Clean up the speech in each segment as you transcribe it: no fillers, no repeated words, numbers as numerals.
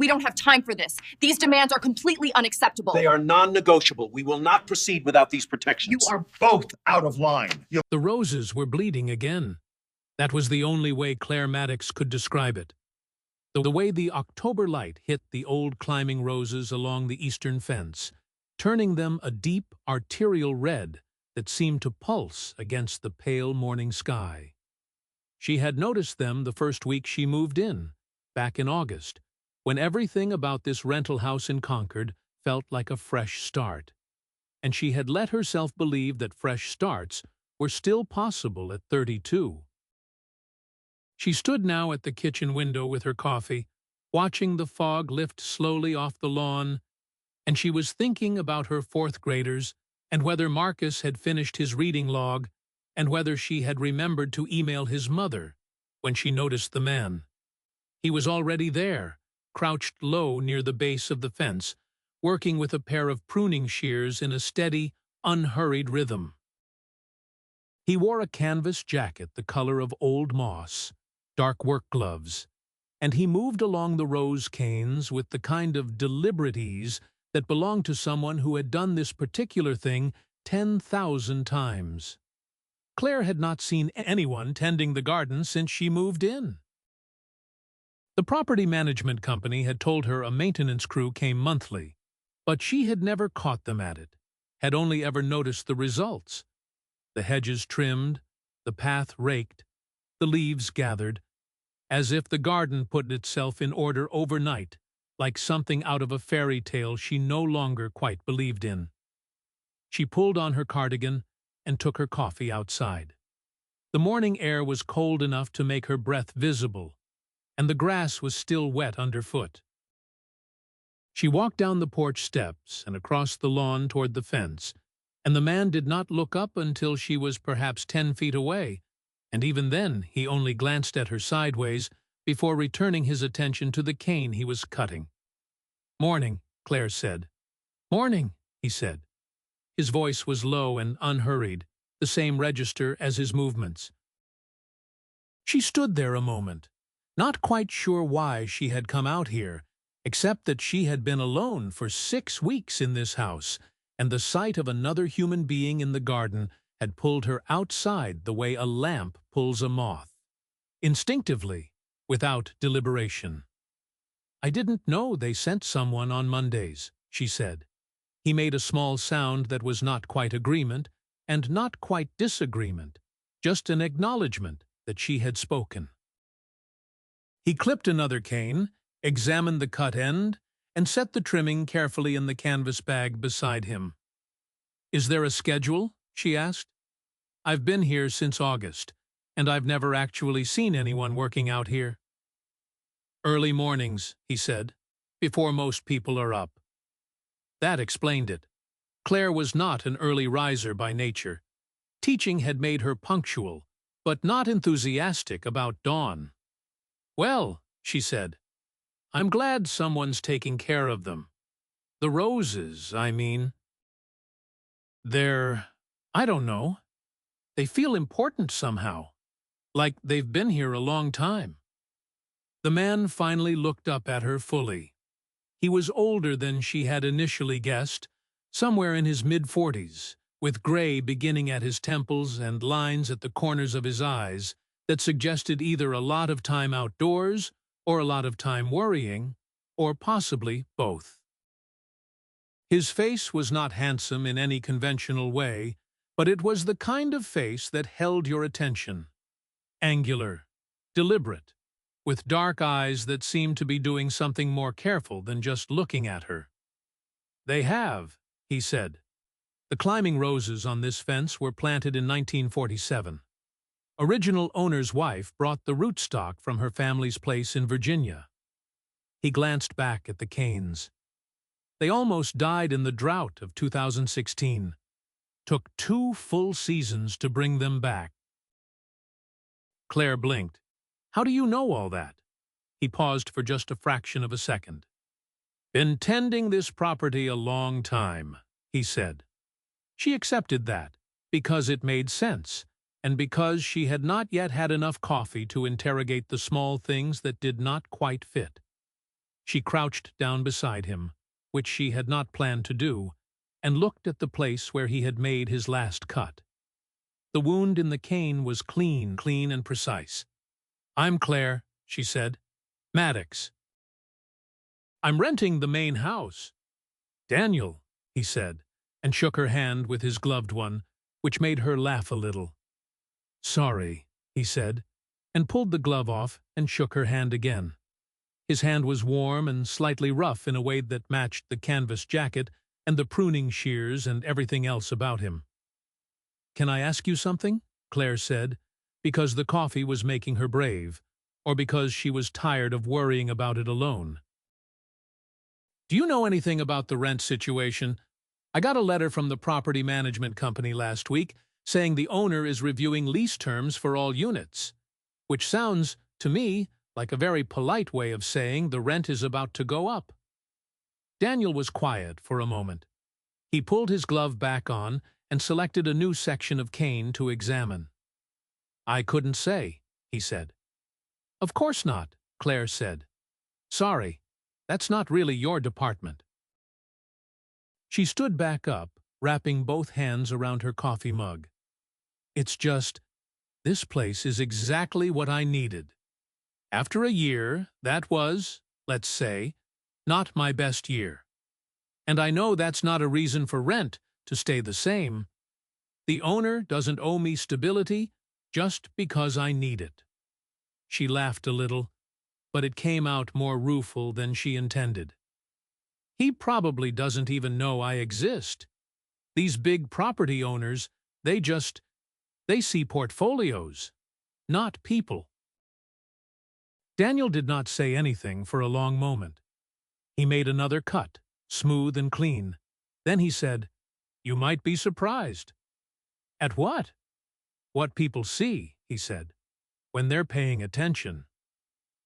We don't have time for this. These demands are completely unacceptable. They are non-negotiable. We will not proceed without these protections. You are both out of line. The roses were bleeding again. That was the only way Claire Maddox could describe it. The way the October light hit the old climbing roses along the eastern fence, turning them a deep, arterial red that seemed to pulse against the pale morning sky. She had noticed them the first week she moved in, back in August, when everything about this rental house in Concord felt like a fresh start. And she had let herself believe that fresh starts were still possible at 32. She stood now at the kitchen window with her coffee, watching the fog lift slowly off the lawn, and she was thinking about her fourth graders and whether Marcus had finished his reading log and whether she had remembered to email his mother when she noticed the man. He was already there, crouched low near the base of the fence, working with a pair of pruning shears in a steady, unhurried rhythm. He wore a canvas jacket the color of old moss, dark work gloves, and he moved along the rose canes with the kind of deliberate ease that belonged to someone who had done this particular thing 10,000 times. Claire had not seen anyone tending the garden since she moved in. The property management company had told her a maintenance crew came monthly, but she had never caught them at it, had only ever noticed the results. The hedges trimmed, the path raked, the leaves gathered, as if the garden put itself in order overnight, like something out of a fairy tale she no longer quite believed in. She pulled on her cardigan and took her coffee outside. The morning air was cold enough to make her breath visible, and the grass was still wet underfoot. She walked down the porch steps and across the lawn toward the fence, and the man did not look up until she was perhaps 10 feet away, and even then he only glanced at her sideways before returning his attention to the cane he was cutting. "Morning," Claire said. "Morning," he said. His voice was low and unhurried, the same register as his movements. She stood there a moment, not quite sure why she had come out here, except that she had been alone for 6 weeks in this house, and the sight of another human being in the garden had pulled her outside the way a lamp pulls a moth. Instinctively, without deliberation. "I didn't know they sent someone on Mondays," she said. He made a small sound that was not quite agreement and not quite disagreement, just an acknowledgement that she had spoken. He clipped another cane, examined the cut end, and set the trimming carefully in the canvas bag beside him. "Is there a schedule?" she asked. "I've been here since August, and I've never actually seen anyone working out here." "Early mornings," he said, "before most people are up." That explained it. Claire was not an early riser by nature. Teaching had made her punctual, but not enthusiastic about dawn. "Well," she said, "I'm glad someone's taking care of them. The roses, I mean. I don't know. They feel important somehow, like they've been here a long time." The man finally looked up at her fully. He was older than she had initially guessed, somewhere in his mid-40s, with gray beginning at his temples and lines at the corners of his eyes that suggested either a lot of time outdoors or a lot of time worrying, or possibly both. His face was not handsome in any conventional way, but it was the kind of face that held your attention. Angular, deliberate, with dark eyes that seemed to be doing something more careful than just looking at her. "They have," he said. "The climbing roses on this fence were planted in 1947. Original owner's wife brought the rootstock from her family's place in Virginia." He glanced back at the canes. "They almost died in the drought of 2016. Took 2 full seasons to bring them back." Claire blinked. "How do you know all that?" He paused for just a fraction of a second. "Been tending this property a long time," he said. She accepted that, because it made sense, and because she had not yet had enough coffee to interrogate the small things that did not quite fit. She crouched down beside him, which she had not planned to do, and looked at the place where he had made his last cut. The wound in the cane was clean and precise. "I'm Claire," she said. "Maddox. I'm renting the main house." "Daniel," he said, and shook her hand with his gloved one, which made her laugh a little. "Sorry," he said, and pulled the glove off and shook her hand again. His hand was warm and slightly rough in a way that matched the canvas jacket and the pruning shears and everything else about him. "Can I ask you something?" Claire said, because the coffee was making her brave, or because she was tired of worrying about it alone. "Do you know anything about the rent situation? I got a letter from the property management company last week saying the owner is reviewing lease terms for all units, which sounds, to me, like a very polite way of saying the rent is about to go up." Daniel was quiet for a moment. He pulled his glove back on and selected a new section of cane to examine. "I couldn't say," he said. "Of course not," Claire said. "Sorry, that's not really your department." She stood back up, wrapping both hands around her coffee mug. "It's just, this place is exactly what I needed. After a year, that was, let's say, not my best year. And I know that's not a reason for rent to stay the same. The owner doesn't owe me stability just because I need it." She laughed a little, but it came out more rueful than she intended. "He probably doesn't even know I exist. These big property owners, they see portfolios, not people." Daniel did not say anything for a long moment. He made another cut, smooth and clean. Then he said, "You might be surprised." "At what?" "What people see," he said, "when they're paying attention."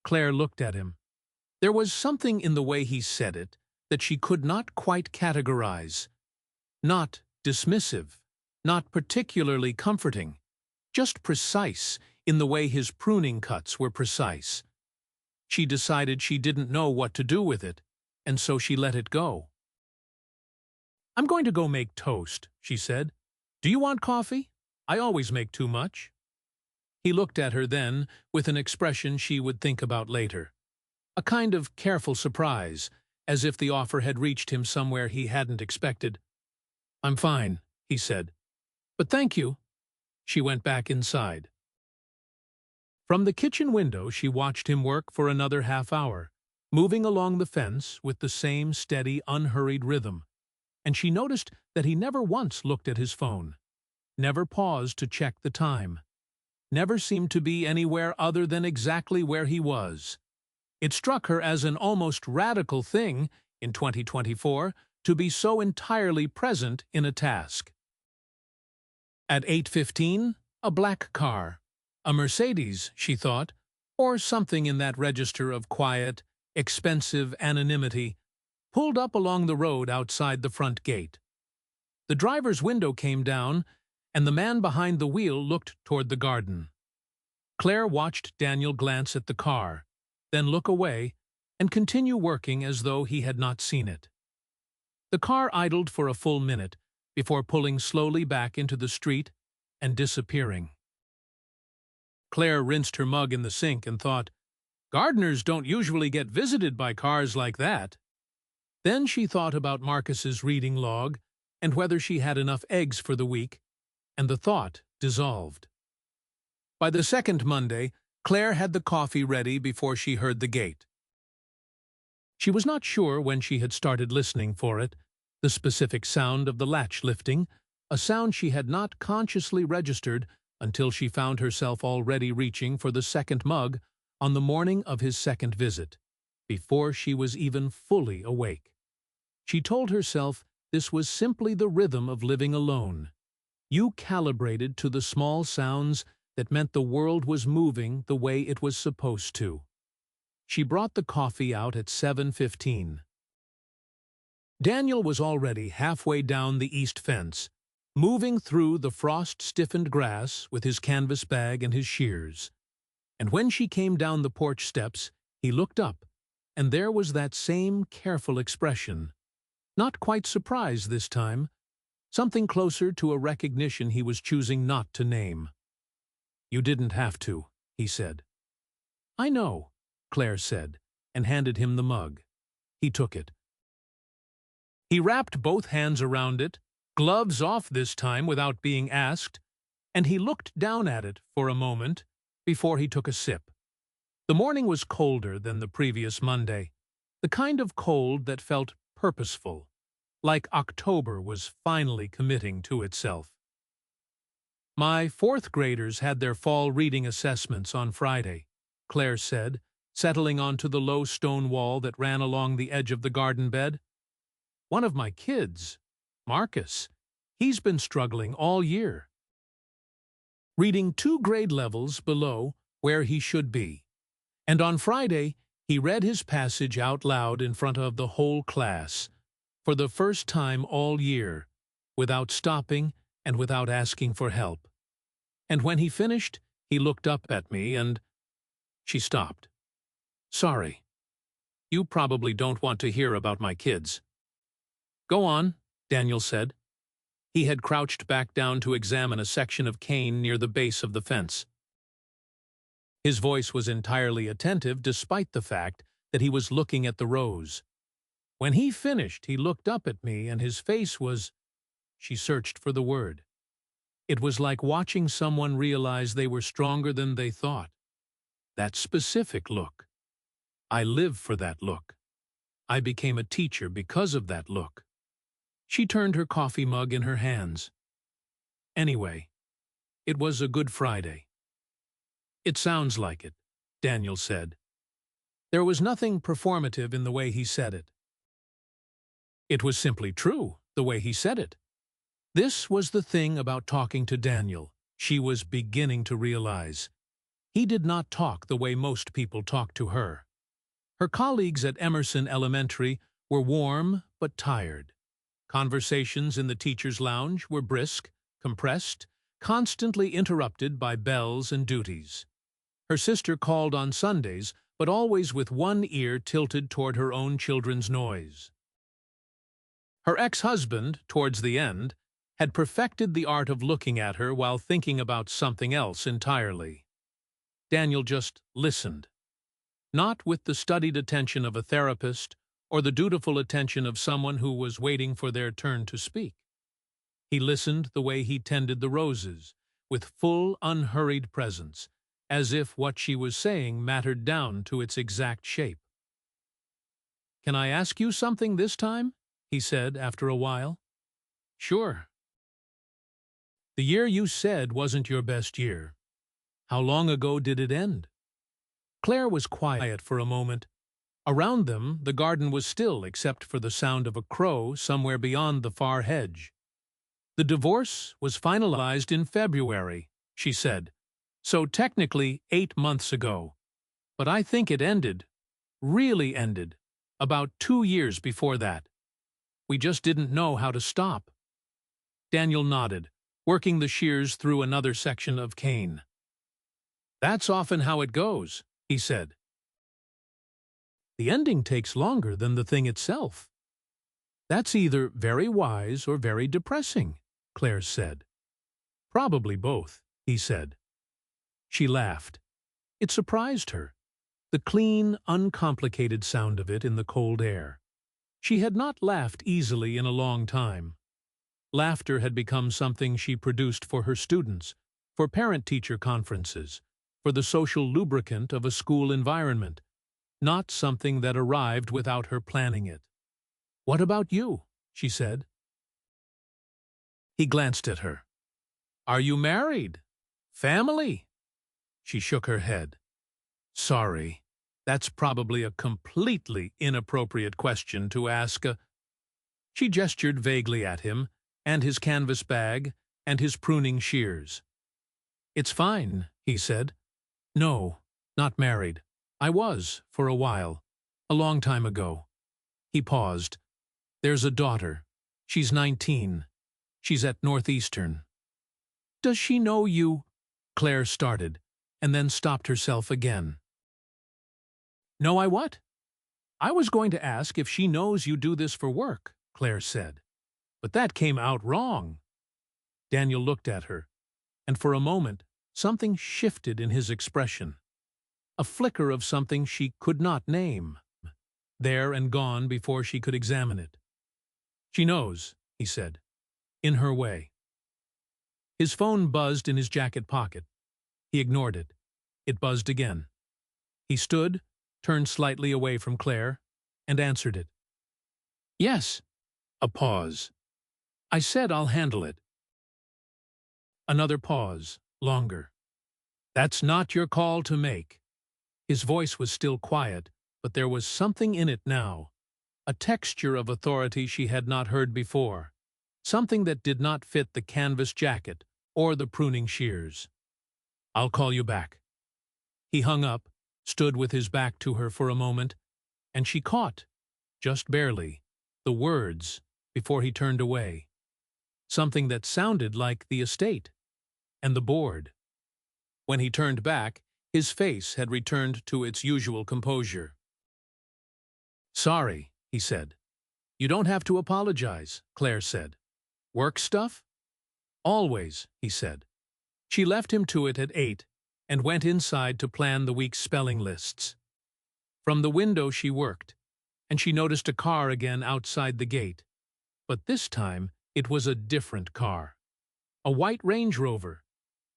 Claire looked at him. There was something in the way he said it that she could not quite categorize. Not dismissive, not particularly comforting, just precise in the way his pruning cuts were precise. She decided she didn't know what to do with it, and so she let it go. "I'm going to go make toast," she said. "Do you want coffee? I always make too much." He looked at her then with an expression she would think about later. A kind of careful surprise, as if the offer had reached him somewhere he hadn't expected. "I'm fine," he said. "But thank you." She went back inside. From the kitchen window she watched him work for another half-hour, moving along the fence with the same steady, unhurried rhythm, and she noticed that he never once looked at his phone, never paused to check the time, never seemed to be anywhere other than exactly where he was. It struck her as an almost radical thing, in 2024, to be so entirely present in a task. At 8:15, a black car. A Mercedes, she thought, or something in that register of quiet, expensive anonymity, pulled up along the road outside the front gate. The driver's window came down, and the man behind the wheel looked toward the garden. Claire watched Daniel glance at the car, then look away, and continue working as though he had not seen it. The car idled for a full minute before pulling slowly back into the street and disappearing. Claire rinsed her mug in the sink and thought, gardeners don't usually get visited by cars like that. Then she thought about Marcus's reading log and whether she had enough eggs for the week, and the thought dissolved. By the second Monday, Claire had the coffee ready before she heard the gate. She was not sure when she had started listening for it, the specific sound of the latch lifting, a sound she had not consciously registered until she found herself already reaching for the second mug on the morning of his second visit, before she was even fully awake. She told herself this was simply the rhythm of living alone. You calibrated to the small sounds that meant the world was moving the way it was supposed to. She brought the coffee out at 7:15. Daniel was already halfway down the east fence, moving through the frost-stiffened grass with his canvas bag and his shears. And when she came down the porch steps, he looked up, and there was that same careful expression. Not quite surprise this time, something closer to a recognition he was choosing not to name. "You didn't have to," he said. "I know," Claire said, and handed him the mug. He took it. He wrapped both hands around it, gloves off this time without being asked, and he looked down at it for a moment before he took a sip. The morning was colder than the previous Monday, the kind of cold that felt purposeful, like October was finally committing to itself. "My fourth graders had their fall reading assessments on Friday," Claire said, settling onto the low stone wall that ran along the edge of the garden bed. "One of my kids, Marcus, he's been struggling all year, reading 2 grade levels below where he should be. And on Friday, he read his passage out loud in front of the whole class, for the first time all year, without stopping and without asking for help. And when he finished, he looked up at me and—" She stopped. "Sorry. You probably don't want to hear about my kids." "Go on," Daniel said. He had crouched back down to examine a section of cane near the base of the fence. His voice was entirely attentive despite the fact that he was looking at the rows. When he finished, he looked up at me and his face was— She searched for the word. It was like watching someone realize they were stronger than they thought. That specific look. I live for that look. I became a teacher because of that look. She turned her coffee mug in her hands. Anyway, it was a Good Friday. "It sounds like it," Daniel said. There was nothing performative in the way he said it. It was simply true, the way he said it. This was the thing about talking to Daniel, she was beginning to realize. He did not talk the way most people talk to her. Her colleagues at Emerson Elementary were warm but tired. Conversations in the teacher's lounge were brisk, compressed, constantly interrupted by bells and duties. Her sister called on Sundays, but always with one ear tilted toward her own children's noise. Her ex-husband, towards the end, had perfected the art of looking at her while thinking about something else entirely. Daniel just listened. Not with the studied attention of a therapist or the dutiful attention of someone who was waiting for their turn to speak. He listened the way he tended the roses, with full, unhurried presence, as if what she was saying mattered down to its exact shape. "Can I ask you something this time?" he said after a while. "Sure." "The year you said wasn't your best year. How long ago did it end?" Claire was quiet for a moment. Around them, the garden was still except for the sound of a crow somewhere beyond the far hedge. "The divorce was finalized in February," she said, "so technically 8 months ago. But I think it ended, really ended, about 2 years before that. We just didn't know how to stop." Daniel nodded, working the shears through another section of cane. "That's often how it goes," he said. "The ending takes longer than the thing itself." "That's either very wise or very depressing," Claire said. "Probably both," he said. She laughed. It surprised her, the clean, uncomplicated sound of it in the cold air. She had not laughed easily in a long time. Laughter had become something she produced for her students, for parent-teacher conferences, for the social lubricant of a school environment, not something that arrived without her planning it. "What about you?" she said. He glanced at her. "Are you married? Family?" She shook her head. "Sorry, that's probably a completely inappropriate question to ask a—" She gestured vaguely at him, and his canvas bag, and his pruning shears. "It's fine," he said. "No, not married. I was, for a while. A long time ago." He paused. "There's a daughter. She's 19. She's at Northeastern." "Does she know you?" Claire started, and then stopped herself again. "Know I what?" I was going to ask if she knows you do this for work, Claire said. But that came out wrong. Daniel looked at her, and for a moment, something shifted in his expression. A flicker of something she could not name. There and gone before she could examine it. She knows, he said, in her way. His phone buzzed in his jacket pocket. He ignored it. It buzzed again. He stood, turned slightly away from Claire, and answered it. Yes. A pause. I said I'll handle it. Another pause, longer. That's not your call to make. His voice was still quiet, but there was something in it now, a texture of authority she had not heard before, something that did not fit the canvas jacket or the pruning shears. I'll call you back. He hung up, stood with his back to her for a moment, and she caught, just barely, the words before he turned away. Something that sounded like the estate and the board. When he turned back, his face had returned to its usual composure. Sorry, he said. You don't have to apologize, Claire said. Work stuff? Always, he said. She left him to it at 8 and went inside to plan the week's spelling lists. From the window she worked, and she noticed a car again outside the gate. But this time it was a different car. A white Range Rover,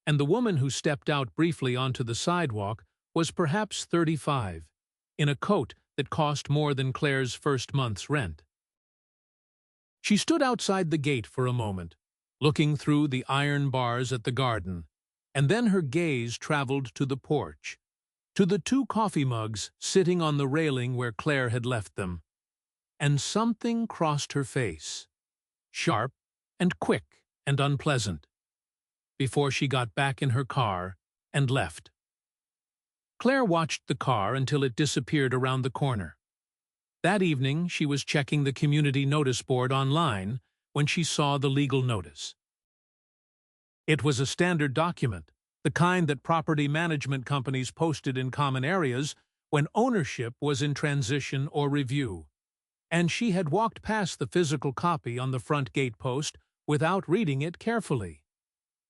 and the woman who stepped out briefly onto the sidewalk was perhaps 35, in a coat that cost more than Claire's first month's rent. She stood outside the gate for a moment, looking through the iron bars at the garden, and then her gaze traveled to the porch, to the 2 coffee mugs sitting on the railing where Claire had left them. And something crossed her face, sharp and quick and unpleasant, before she got back in her car and left. Claire watched the car until it disappeared around the corner. That evening, she was checking the community notice board online when she saw the legal notice. It was a standard document, the kind that property management companies posted in common areas when ownership was in transition or review, and she had walked past the physical copy on the front gate post without reading it carefully.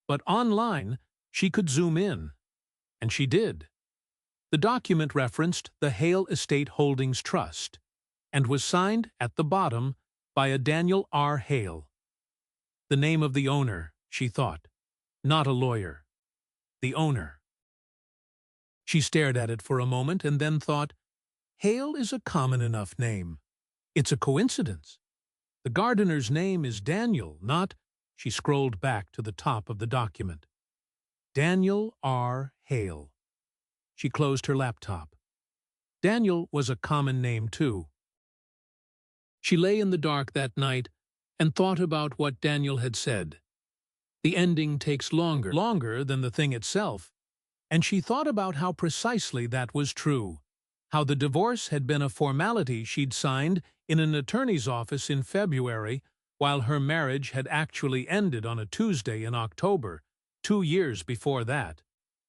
But online, she could zoom in, and she did. The document referenced the Hale Estate Holdings Trust and was signed at the bottom by a Daniel R. Hale. The name of the owner, she thought, not a lawyer. The owner. She stared at it for a moment and then thought, Hale is a common enough name. It's a coincidence. The gardener's name is Daniel, not... She scrolled back to the top of the document. Daniel R. Hale. She closed her laptop. Daniel was a common name, too. She lay in the dark that night and thought about what Daniel had said. The ending takes longer than the thing itself, and she thought about how precisely that was true, how the divorce had been a formality she'd signed in an attorney's office in February, while her marriage had actually ended on a Tuesday in October, 2 years before that,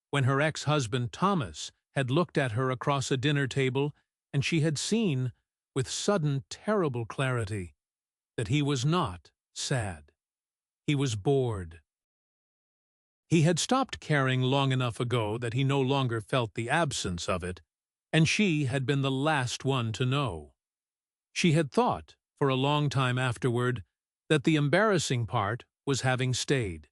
when her ex-husband Thomas had looked at her across a dinner table and she had seen, with sudden terrible clarity, that he was not sad. He was bored. He had stopped caring long enough ago that he no longer felt the absence of it, and she had been the last one to know. She had thought, for a long time afterward, that the embarrassing part was having stayed.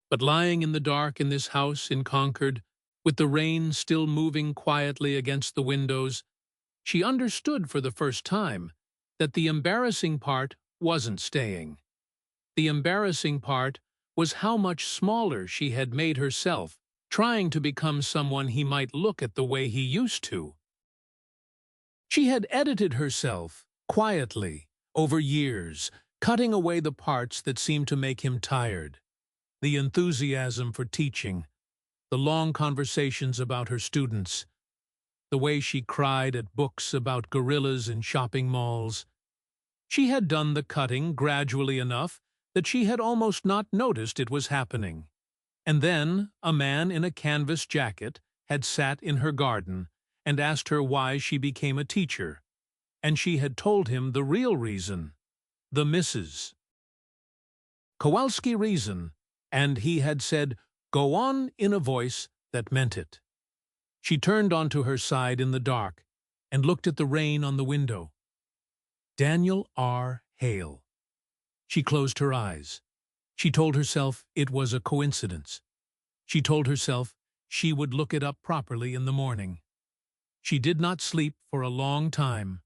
But lying in the dark in this house in Concord, with the rain still moving quietly against the windows, she understood for the first time that the embarrassing part wasn't staying. The embarrassing part was how much smaller she had made herself, trying to become someone he might look at the way he used to. She had edited herself, quietly, over years, cutting away the parts that seemed to make him tired. The enthusiasm for teaching, the long conversations about her students, the way she cried at books about gorillas in shopping malls. She had done the cutting gradually enough that she had almost not noticed it was happening. And then a man in a canvas jacket had sat in her garden and asked her why she became a teacher, and she had told him the real reason, the Mrs. Kowalski reason, and he had said, "Go on," in a voice that meant it. She turned onto her side in the dark and looked at the rain on the window. Daniel R. Hale. She closed her eyes. She told herself it was a coincidence. She told herself she would look it up properly in the morning. She did not sleep for a long time.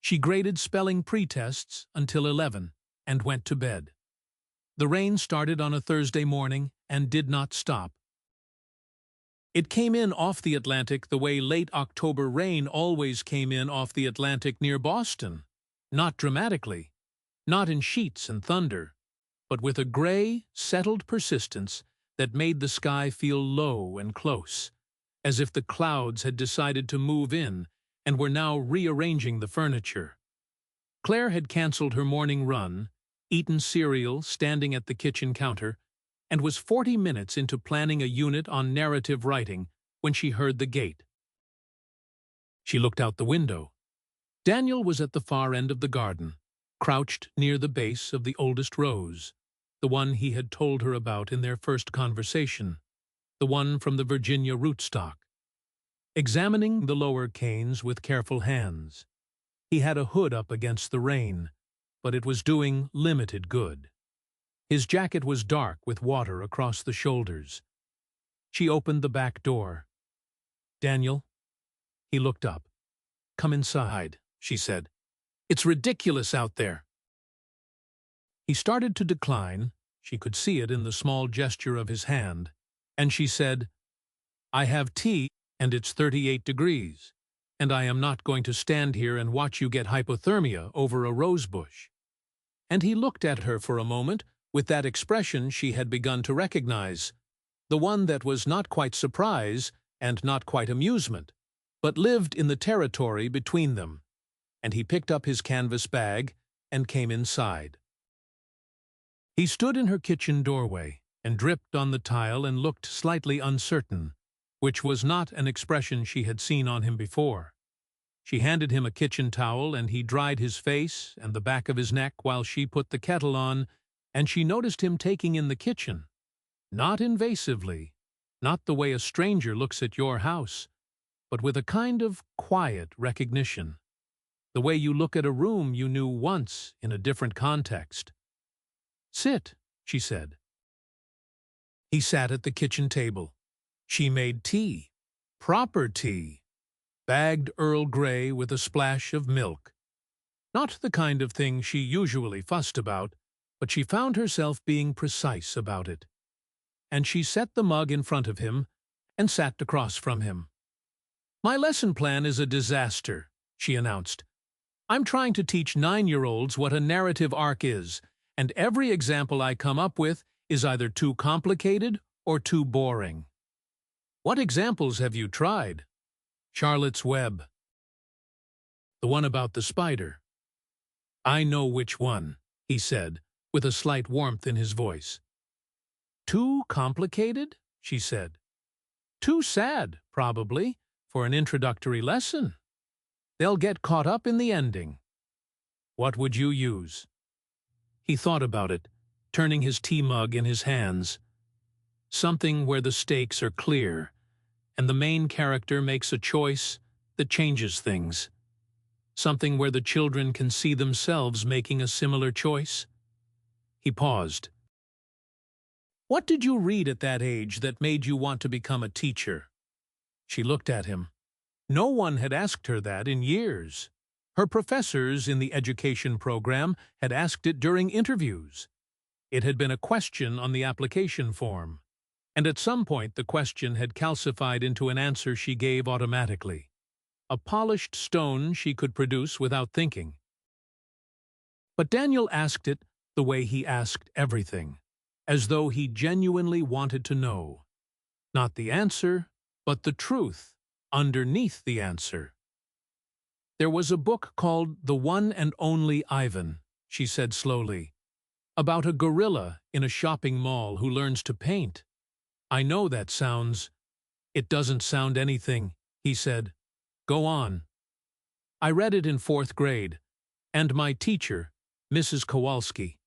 She graded spelling pretests until 11 and went to bed. The rain started on a Thursday morning and did not stop. It came in off the Atlantic the way late October rain always came in off the Atlantic near Boston. Not dramatically, not in sheets and thunder, but with a gray, settled persistence that made the sky feel low and close, as if the clouds had decided to move in and were now rearranging the furniture. Claire had canceled her morning run, eaten cereal standing at the kitchen counter, and was 40 minutes into planning a unit on narrative writing when she heard the gate. She looked out the window. Daniel was at the far end of the garden, crouched near the base of the oldest rose, the one he had told her about in their first conversation, the one from the Virginia rootstock. Examining the lower canes with careful hands. He had a hood up against the rain, but it was doing limited good. His jacket was dark with water across the shoulders. She opened the back door. "Daniel?" He looked up. "Come inside," she said. "It's ridiculous out there." He started to decline. She could see it in the small gesture of his hand. And she said, "I have tea, and it's 38 degrees, and I am not going to stand here and watch you get hypothermia over a rose bush." And he looked at her for a moment with that expression she had begun to recognize, the one that was not quite surprise and not quite amusement, but lived in the territory between them. And he picked up his canvas bag and came inside. He stood in her kitchen doorway and dripped on the tile and looked slightly uncertain, which was not an expression she had seen on him before. She handed him a kitchen towel and he dried his face and the back of his neck while she put the kettle on, and she noticed him taking in the kitchen. Not invasively, not the way a stranger looks at your house, but with a kind of quiet recognition. The way you look at a room you knew once in a different context. "Sit," she said. He sat at the kitchen table. She made tea. Proper tea. Bagged Earl Grey with a splash of milk. Not the kind of thing she usually fussed about, but she found herself being precise about it. And she set the mug in front of him and sat across from him. "My lesson plan is a disaster," she announced. "I'm trying to teach 9-year-olds what a narrative arc is, and every example I come up with is either too complicated or too boring." "What examples have you tried?" "Charlotte's Web." "The one about the spider." "I know which one," he said, with a slight warmth in his voice. "Too complicated?" she said. "Too sad, probably, for an introductory lesson. They'll get caught up in the ending." "What would you use?" He thought about it, turning his tea mug in his hands. "Something where the stakes are clear, and the main character makes a choice that changes things. Something where the children can see themselves making a similar choice." He paused. "What did you read at that age that made you want to become a teacher?" She looked at him. No one had asked her that in years. Her professors in the education program had asked it during interviews. It had been a question on the application form, and at some point the question had calcified into an answer she gave automatically. A polished stone she could produce without thinking. But Daniel asked it the way he asked everything, as though he genuinely wanted to know. Not the answer, but the truth underneath the answer. "There was a book called The One and Only Ivan," she said slowly, "about a gorilla in a shopping mall who learns to paint. I know that sounds—" "It doesn't sound anything," he said. Go on. I read it in 4th grade, and my teacher, Mrs. Kowalski,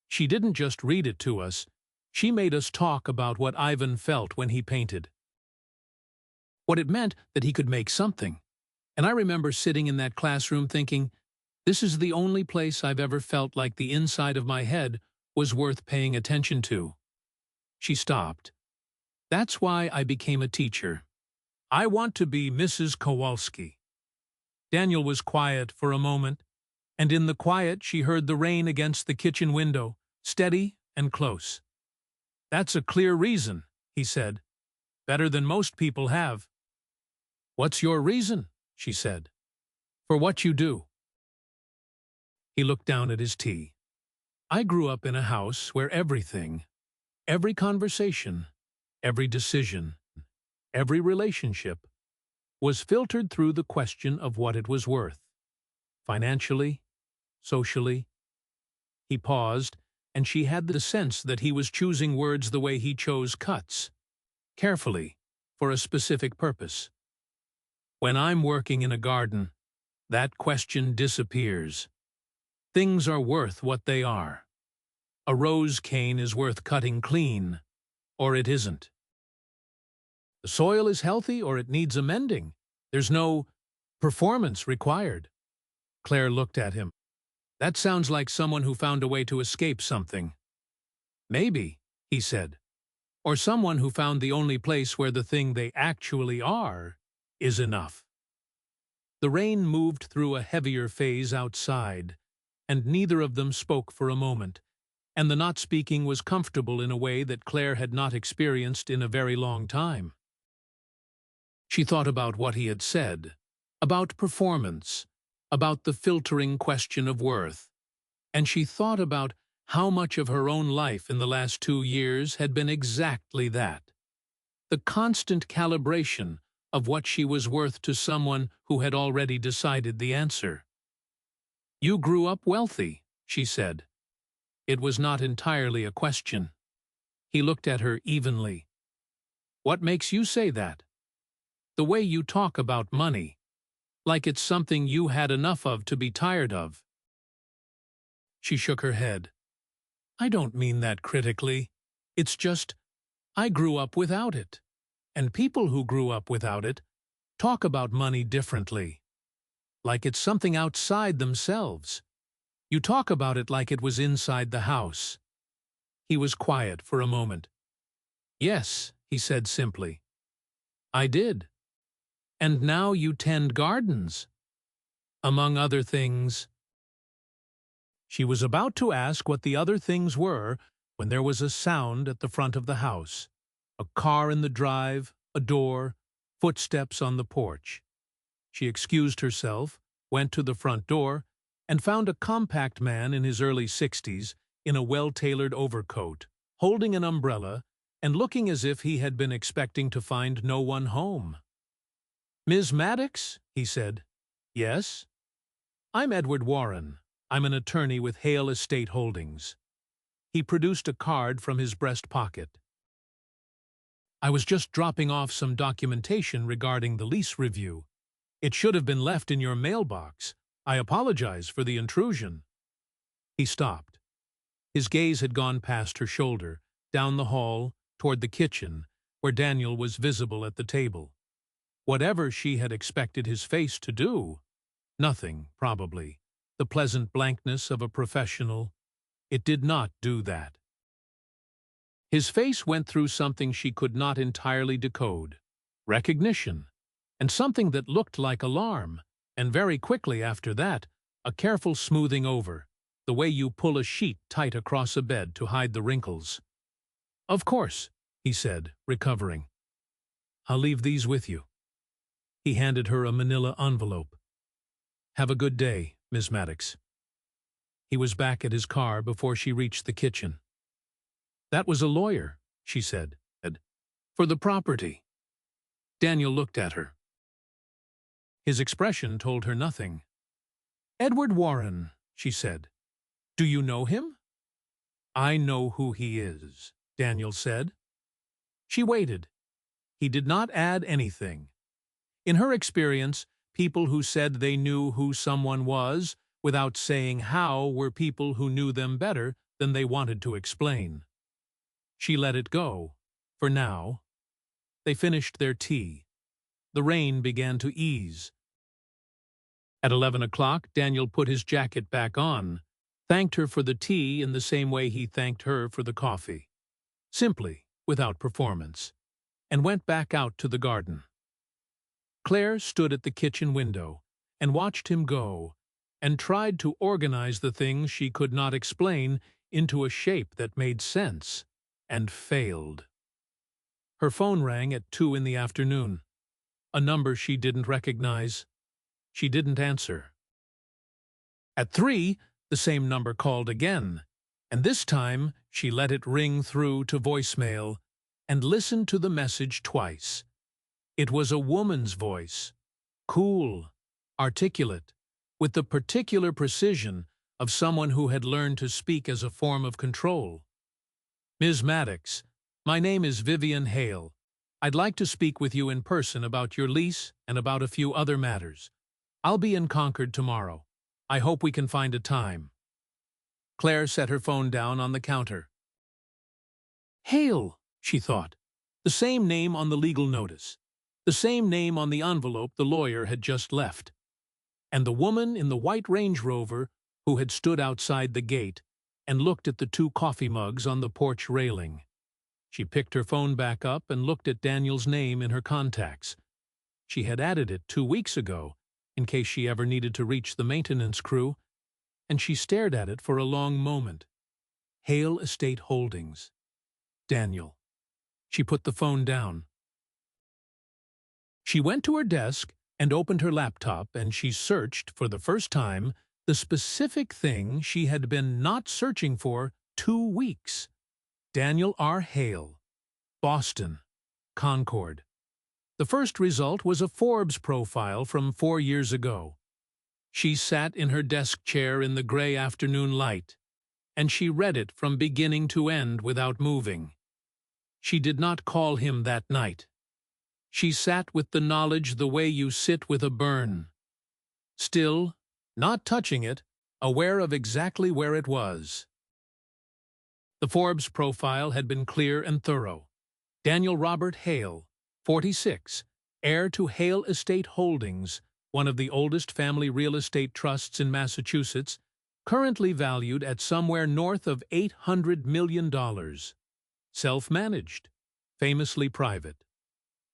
she didn't just read it to us, she made us talk about what Ivan felt when he painted. What it meant that he could make something. And I remember sitting in that classroom thinking, this is the only place I've ever felt like the inside of my head was worth paying attention to. She stopped. That's why I became a teacher. I want to be Mrs. Kowalski. Daniel was quiet for a moment, and in the quiet she heard the rain against the kitchen window, steady and close. That's a clear reason, he said. Better than most people have. What's your reason? She said. For what you do. He looked down at his tea. I grew up in a house where everything, every conversation, every decision, every relationship, was filtered through the question of what it was worth. Financially, socially. He paused, and she had the sense that he was choosing words the way he chose cuts, carefully, for a specific purpose. When I'm working in a garden, that question disappears. Things are worth what they are. A rose cane is worth cutting clean, or it isn't. The soil is healthy or it needs amending. There's no performance required. Claire looked at him. That sounds like someone who found a way to escape something. Maybe, he said. Or someone who found the only place where the thing they actually are is enough. The rain moved through a heavier phase outside, and neither of them spoke for a moment, and the not speaking was comfortable in a way that Claire had not experienced in a very long time. She thought about what he had said, about performance, about the filtering question of worth, and she thought about how much of her own life in the last 2 years had been exactly that. The constant calibration of what she was worth to someone who had already decided the answer. You grew up wealthy, she said. It was not entirely a question. He looked at her evenly. What makes you say that? The way you talk about money, like it's something you had enough of to be tired of. She shook her head. I don't mean that critically. It's just, I grew up without it. And people who grew up without it talk about money differently. Like it's something outside themselves. You talk about it like it was inside the house. He was quiet for a moment. Yes, he said simply. I did. And now you tend gardens. Among other things. She was about to ask what the other things were when there was a sound at the front of the house. A car in the drive, a door, footsteps on the porch. She excused herself, went to the front door, and found a compact man in his early 60s in a well-tailored overcoat, holding an umbrella and looking as if he had been expecting to find no one home. Ms. Maddox, he said. Yes? I'm Edward Warren. I'm an attorney with Hale Estate Holdings. He produced a card from his breast pocket. I was just dropping off some documentation regarding the lease review. It should have been left in your mailbox. I apologize for the intrusion. He stopped. His gaze had gone past her shoulder, down the hall, toward the kitchen, where Daniel was visible at the table. Whatever she had expected his face to do, nothing, probably. The pleasant blankness of a professional, it did not do that. His face went through something she could not entirely decode. Recognition, and something that looked like alarm, and very quickly after that, a careful smoothing over, the way you pull a sheet tight across a bed to hide the wrinkles. Of course, he said, recovering. I'll leave these with you. He handed her a manila envelope. Have a good day, Miss Maddox. He was back at his car before she reached the kitchen. That was a lawyer, she said, for the property. Daniel looked at her. His expression told her nothing. Edward Warren, she said. Do you know him? I know who he is, Daniel said. She waited. He did not add anything. In her experience, People who said they knew who someone was without saying how were people who knew them better than they wanted to explain. She let it go, for now. They finished their tea. The rain began to ease. At 11 o'clock, Daniel put his jacket back on, thanked her for the tea in the same way he thanked her for the coffee, simply, without performance, and went back out to the garden. Claire stood at the kitchen window and watched him go and tried to organize the things she could not explain into a shape that made sense, and failed. Her phone rang at 2 in the afternoon, a number she didn't recognize. She didn't answer. At 3, the same number called again, and this time she let it ring through to voicemail and listened to the message twice. It was a woman's voice, cool, articulate, with the particular precision of someone who had learned to speak as a form of control. "Ms. Maddox, my name is Vivian Hale. I'd like to speak with you in person about your lease and about a few other matters. I'll be in Concord tomorrow. I hope we can find a time." Claire set her phone down on the counter. Hale, she thought. The same name on the legal notice. The same name on the envelope the lawyer had just left. And the woman in the white Range Rover who had stood outside the gate and looked at the 2 coffee mugs on the porch railing. She picked her phone back up and looked at Daniel's name in her contacts. She had added it 2 weeks ago, in case she ever needed to reach the maintenance crew, and she stared at it for a long moment. Hale Estate Holdings. Daniel. She put the phone down. She went to her desk and opened her laptop, and she searched, for the first time, the specific thing she had been not searching for 2 weeks. Daniel R. Hale, Boston, Concord. The first result was a Forbes profile from 4 years ago. She sat in her desk chair in the gray afternoon light, and she read it from beginning to end without moving. She did not call him that night. She sat with the knowledge the way you sit with a burn. Still, not touching it, aware of exactly where it was. The Forbes profile had been clear and thorough. Daniel Robert Hale, 46, heir to Hale Estate Holdings, one of the oldest family real estate trusts in Massachusetts, currently valued at somewhere north of $800 million. Self-managed, famously private.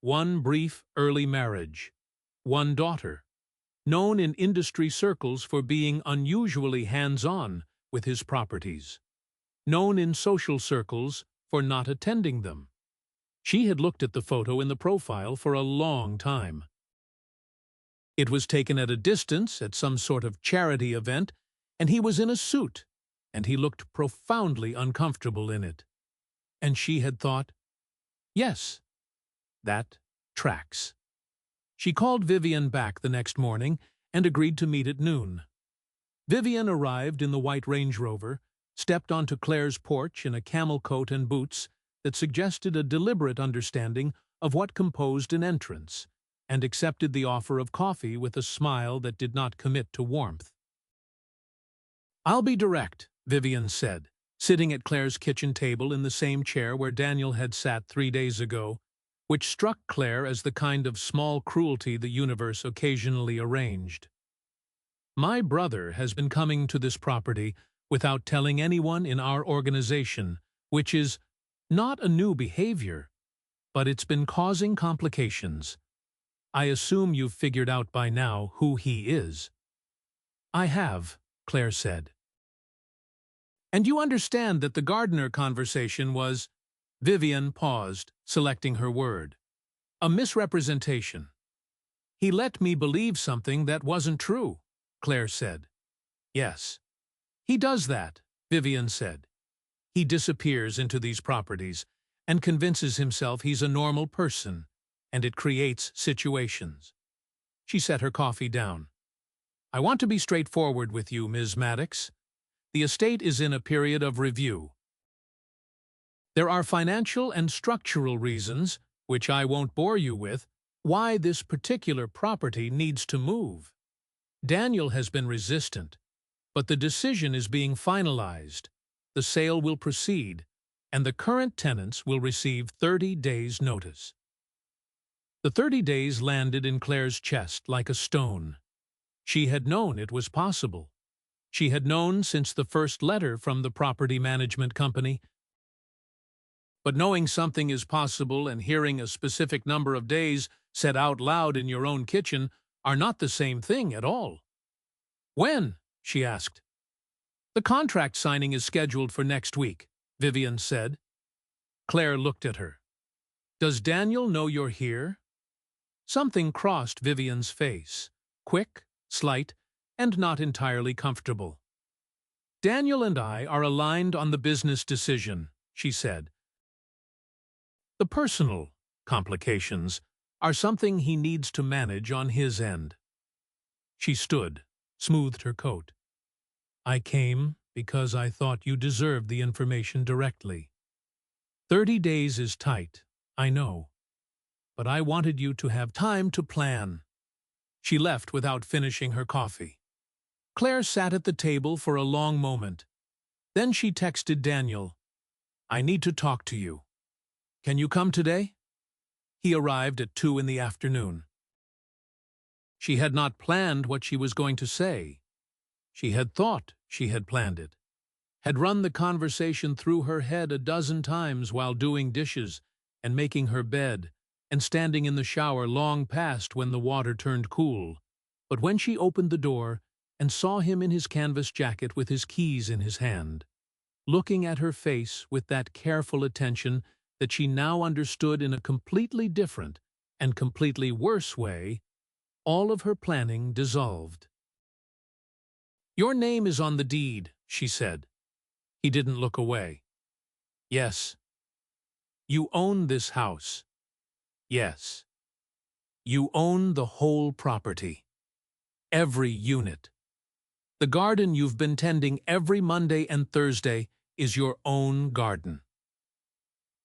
1 brief early marriage. 1 daughter. Known in industry circles for being unusually hands-on with his properties. Known in social circles for not attending them. She had looked at the photo in the profile for a long time. It was taken at a distance at some sort of charity event, and he was in a suit, and he looked profoundly uncomfortable in it. And she had thought, yes, that tracks. She called Vivian back the next morning and agreed to meet at noon. Vivian arrived in the white Range Rover, stepped onto Claire's porch in a camel coat and boots that suggested a deliberate understanding of what composed an entrance, and accepted the offer of coffee with a smile that did not commit to warmth. "I'll be direct," Vivian said, sitting at Claire's kitchen table in the same chair where Daniel had sat 3 days ago, which struck Claire as the kind of small cruelty the universe occasionally arranged. "My brother has been coming to this property without telling anyone in our organization, which is not a new behavior, but it's been causing complications. I assume you've figured out by now who he is." "I have," Claire said. "And you understand that the gardener conversation was—" Vivian paused, selecting her word. "A misrepresentation." "He let me believe something that wasn't true," Claire said. "Yes. He does that," Vivian said. "He disappears into these properties and convinces himself he's a normal person, and it creates situations." She set her coffee down. "I want to be straightforward with you, Ms. Maddox. The estate is in a period of review. There are financial and structural reasons, which I won't bore you with, why this particular property needs to move. Daniel has been resistant, but the decision is being finalized. The sale will proceed, and the current tenants will receive 30 days' notice. The 30 days landed in Claire's chest like a stone. She had known it was possible. She had known since the first letter from the property management company. But knowing something is possible and hearing a specific number of days said out loud in your own kitchen are not the same thing at all. "When?" she asked. "The contract signing is scheduled for next week," Vivian said. Claire looked at her. "Does Daniel know you're here?" Something crossed Vivian's face, quick, slight, and not entirely comfortable. "Daniel and I are aligned on the business decision," she said. "The personal complications are something he needs to manage on his end." She stood, smoothed her coat. "I came because I thought you deserved the information directly. 30 days is tight, I know, but I wanted you to have time to plan." She left without finishing her coffee. Claire sat at the table for a long moment. Then she texted Daniel, "I need to talk to you. Can you come today?" He arrived at 2 in the afternoon. She had not planned what she was going to say. She had thought she had planned it, had run the conversation through her head a dozen times while doing dishes and making her bed and standing in the shower long past when the water turned cool. But when she opened the door and saw him in his canvas jacket with his keys in his hand, looking at her face with that careful attention that she now understood in a completely different and completely worse way, all of her planning dissolved. "Your name is on the deed," she said. He didn't look away. "Yes." "You own this house." "Yes." "You own the whole property. Every unit. The garden you've been tending every Monday and Thursday is your own garden."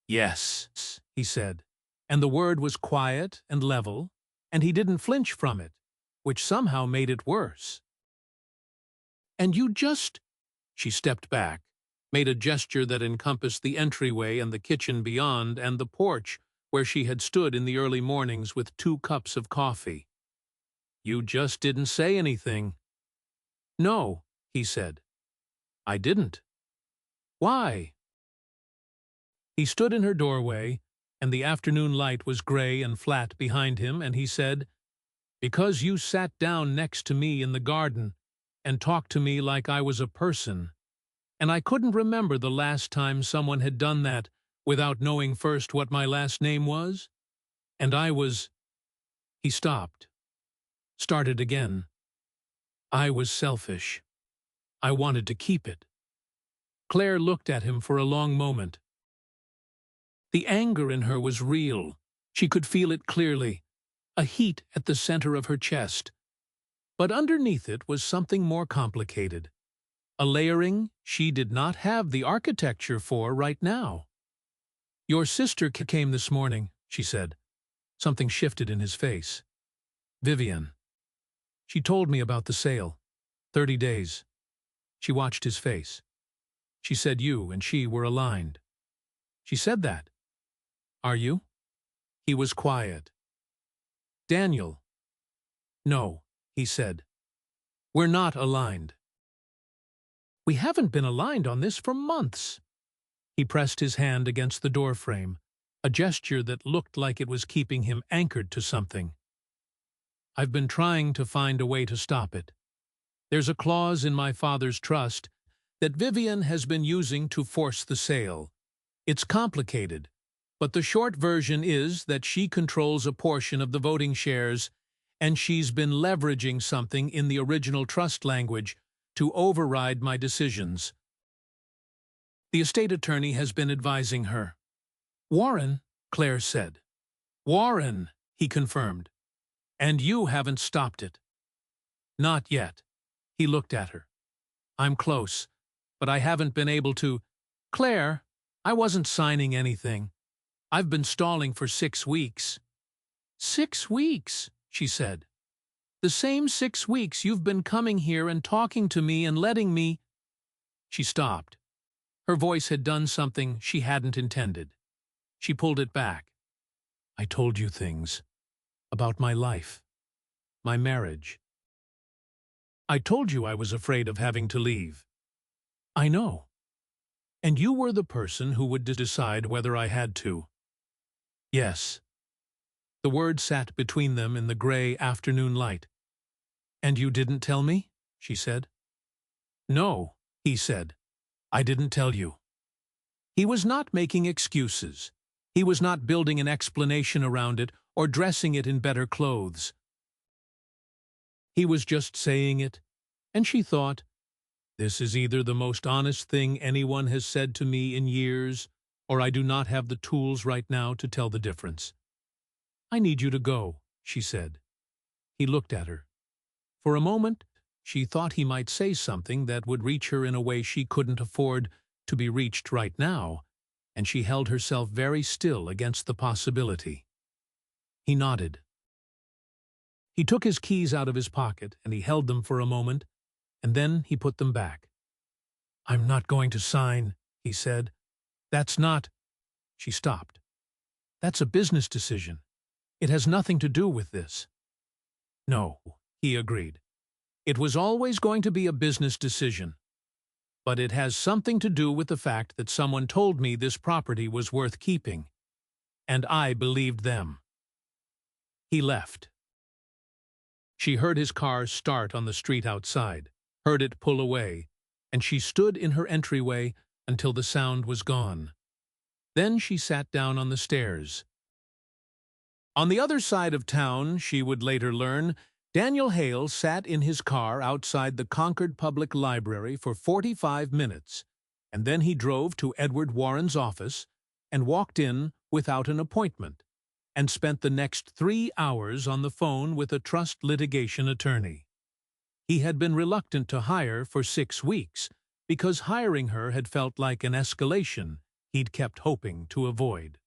"Yes," he said, and the word was quiet and level, and he didn't flinch from it, which somehow made it worse. "And you just—" She stepped back, made a gesture that encompassed the entryway and the kitchen beyond and the porch where she had stood in the early mornings with 2 cups of coffee. "You just didn't say anything." "No," he said. "I didn't." "Why?" He stood in her doorway, and the afternoon light was gray and flat behind him, and he said, "Because you sat down next to me in the garden and talked to me like I was a person, and I couldn't remember the last time someone had done that without knowing first what my last name was, and I was—" He stopped, started again. "I was selfish. I wanted to keep it." Claire looked at him for a long moment. The anger in her was real. She could feel it clearly, a heat at the center of her chest. But underneath it was something more complicated, a layering she did not have the architecture for right now. "Your sister came this morning," she said. Something shifted in his face. "Vivian. She told me about the sale. 30 days. She watched his face. She said you and she were aligned. She said that. Are you?" He was quiet. "Daniel." "No," he said. "We're not aligned." "We haven't been aligned on this for months." He pressed his hand against the doorframe, a gesture that looked like it was keeping him anchored to something. "I've been trying to find a way to stop it. There's a clause in my father's trust that Vivian has been using to force the sale. It's complicated, but the short version is that she controls a portion of the voting shares, and she's been leveraging something in the original trust language to override my decisions. The estate attorney has been advising her." "Warren," Claire said. "Warren," he confirmed. "And you haven't stopped it." "Not yet." He looked at her. "I'm close, but I haven't been able to—" "Claire, I wasn't signing anything. I've been stalling for 6 weeks." 6 weeks, she said. The same 6 weeks you've been coming here and talking to me and letting me— She stopped. Her voice had done something she hadn't intended. She pulled it back. I told you things. About my life. My marriage. I told you I was afraid of having to leave. I know. And you were the person who would decide whether I had to. Yes. The word sat between them in the gray afternoon light. And you didn't tell me? She said. No, he said. I didn't tell you. He was not making excuses. He was not building an explanation around it or dressing it in better clothes. He was just saying it, and she thought, this is either the most honest thing anyone has said to me in years, or I do not have the tools right now to tell the difference. I need you to go, she said. He looked at her. For a moment, she thought he might say something that would reach her in a way she couldn't afford to be reached right now, and she held herself very still against the possibility. He nodded. He took his keys out of his pocket, and he held them for a moment, and then he put them back. I'm not going to sign, he said. That's not— She stopped. That's a business decision. It has nothing to do with this. No, he agreed. It was always going to be a business decision. But it has something to do with the fact that someone told me this property was worth keeping. And I believed them. He left. She heard his car start on the street outside, heard it pull away, and she stood in her entryway until the sound was gone. Then she sat down on the stairs. On the other side of town, she would later learn, Daniel Hale sat in his car outside the Concord Public Library for 45 minutes, and then he drove to Edward Warren's office and walked in without an appointment, and spent the next 3 hours on the phone with a trust litigation attorney. He had been reluctant to hire for 6 weeks because hiring her had felt like an escalation he'd kept hoping to avoid.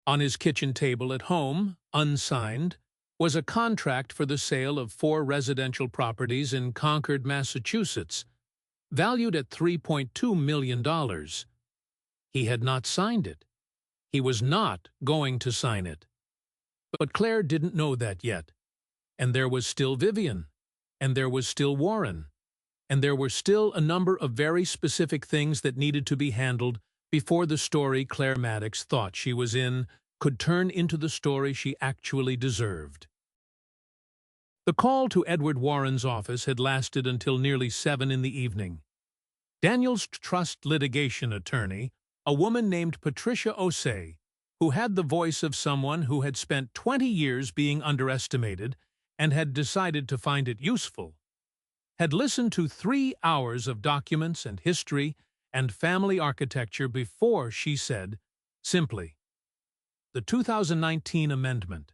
On his kitchen table at home, unsigned, was a contract for the sale of 4 residential properties in Concord, Massachusetts, valued at $3.2 million. He had not signed it. He was not going to sign it. But Claire didn't know that yet. And there was still Vivian. And there was still Warren. And there were still a number of very specific things that needed to be handled before the story Claire Maddox thought she was in could turn into the story she actually deserved. The call to Edward Warren's office had lasted until nearly 7 in the evening. Daniel's trust litigation attorney, a woman named Patricia Osei, who had the voice of someone who had spent 20 years being underestimated and had decided to find it useful, had listened to 3 hours of documents and history and family architecture before she said, simply, the 2019 amendment.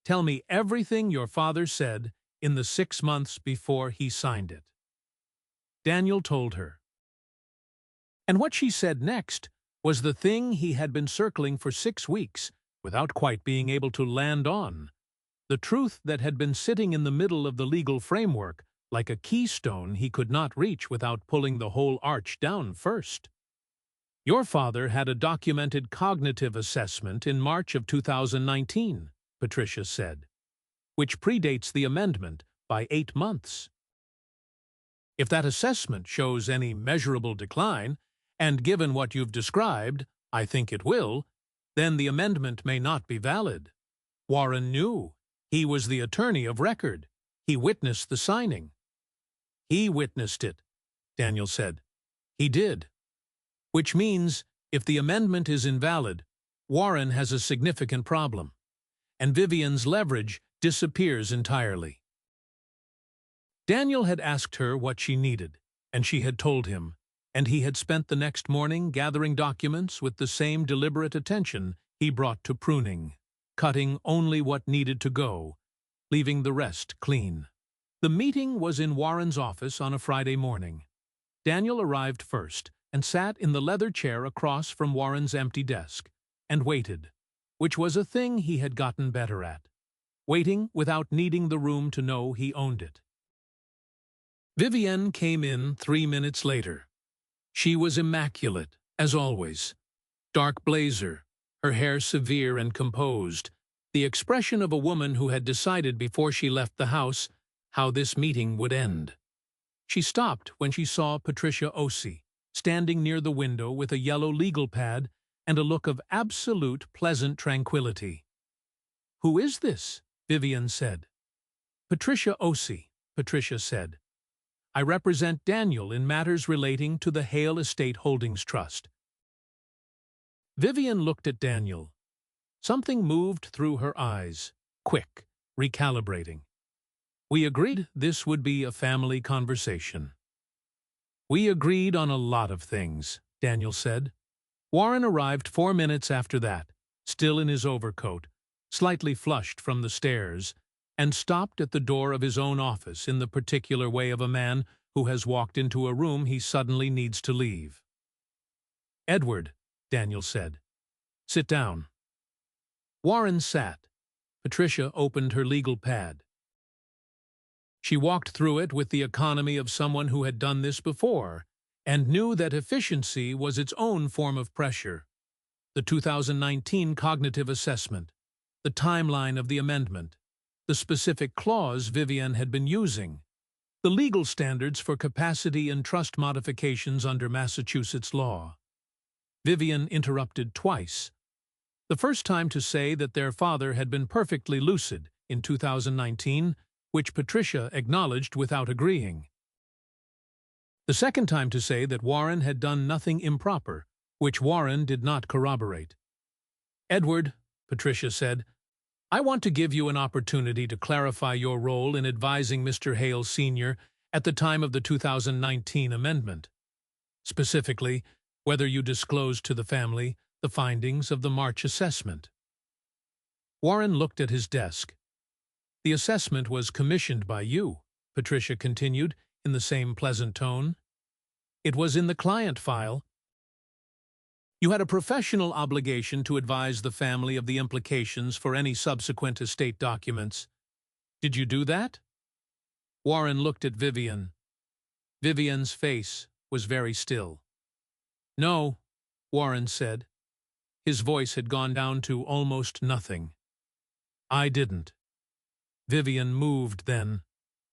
Tell me everything your father said in the 6 months before he signed it. Daniel told her. And what she said next was the thing he had been circling for 6 weeks without quite being able to land on, the truth that had been sitting in the middle of the legal framework like a keystone he could not reach without pulling the whole arch down first. Your father had a documented cognitive assessment in March of 2019, Patricia said, which predates the amendment by 8 months. If that assessment shows any measurable decline, and given what you've described, I think it will, then the amendment may not be valid. Warren knew. He was the attorney of record. He witnessed the signing. He witnessed it, Daniel said. He did. Which means, if the amendment is invalid, Warren has a significant problem, and Vivian's leverage disappears entirely. Daniel had asked her what she needed, and she had told him, and he had spent the next morning gathering documents with the same deliberate attention he brought to pruning, cutting only what needed to go, leaving the rest clean. The meeting was in Warren's office on a Friday morning. Daniel arrived first and sat in the leather chair across from Warren's empty desk, and waited. which was a thing he had gotten better at, waiting without needing the room to know he owned it. Vivienne came in 3 minutes later. She was immaculate, as always. Dark blazer, her hair severe and composed, the expression of a woman who had decided before she left the house how this meeting would end. She stopped when she saw Patricia Osei, standing near the window with a yellow legal pad and a look of absolute pleasant tranquility. "Who is this?" Vivienne said. "Patricia Osei," Patricia said. "I represent Daniel in matters relating to the Hale Estate Holdings Trust." Vivienne looked at Daniel. Something moved through her eyes, quick, recalibrating. "We agreed this would be a family conversation." "We agreed on a lot of things," Daniel said. Warren arrived 4 minutes after that, still in his overcoat, slightly flushed from the stairs, and stopped at the door of his own office in the particular way of a man who has walked into a room he suddenly needs to leave. "Edward," Daniel said. "Sit down." Warren sat. Patricia opened her legal pad. She walked through it with the economy of someone who had done this before and knew that efficiency was its own form of pressure. The 2019 cognitive assessment, the timeline of the amendment, the specific clause Vivienne had been using, the legal standards for capacity and trust modifications under Massachusetts law. Vivienne interrupted twice. The first time to say that their father had been perfectly lucid in 2019, which Patricia acknowledged without agreeing. The second time to say that Warren had done nothing improper, which Warren did not corroborate. "Edward," Patricia said, "I want to give you an opportunity to clarify your role in advising Mr. Hale Sr. at the time of the 2019 amendment. Specifically, whether you disclosed to the family the findings of the March assessment." Warren looked at his desk. "The assessment was commissioned by you," Patricia continued in the same pleasant tone. "It was in the client file. You had a professional obligation to advise the family of the implications for any subsequent estate documents. Did you do that?" Warren looked at Vivienne. Vivienne's face was very still. "No," Warren said. His voice had gone down to almost nothing. "I didn't." Vivienne moved then,